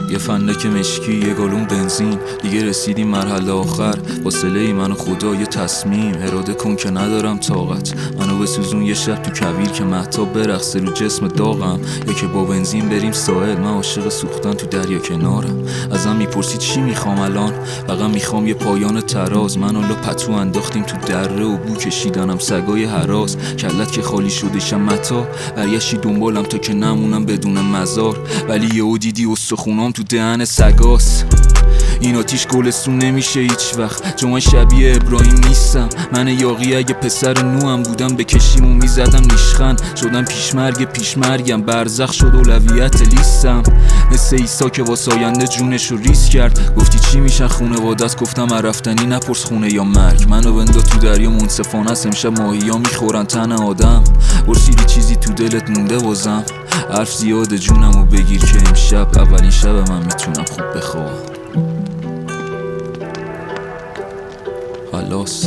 یه فندک مشکی، یه گالون بنزین، دیگه رسیدیم مرحله آخر. فاصله ای من و خدا یه تصمیم، اراده کن که ندارم طاقت. منو بسوزون یه شب تو کویر که مهتاب برقصه رو جسم داغم، یا که با بنزین بریم ساحل. من عاشق سوختن تو دریا کنارم. ازم میپرسی چی میخوام الان؟ فقط میخوام یه پایان تراز. من و پتو انداختیم تو دره و بو کشیدنم سگای هراس. کلت که خالی شدشم متا، برگشتی دنبالم تا که نمونم بدون مزار. ولی یهو دیدی استخونام تو دهن سگاس. این آتیش گلستون نمیشه هیچ وقت، چون من شبیه ابراهیم نیستم. من یاقی اگه پسر نوام بودم به کشیمون میزدم نیشخن. شدم پیشمرگم، برزخ شد اولویت لیستم. مثل ایسا که واسه آینده جونشو ریس کرد. گفتی چی میشن خونوادت؟ گفتم رفتنی نپرس خونه یا مرگ. منو بندا تو دریا منصفانه است، امشب ماهیا میخورن تن آدم. پرسیدی چیزی تو دلت مونده بازم؟ حرف زیاده جونمو بگیر که امشب اولین شب من میتونم خوب بخوابم. خلاص.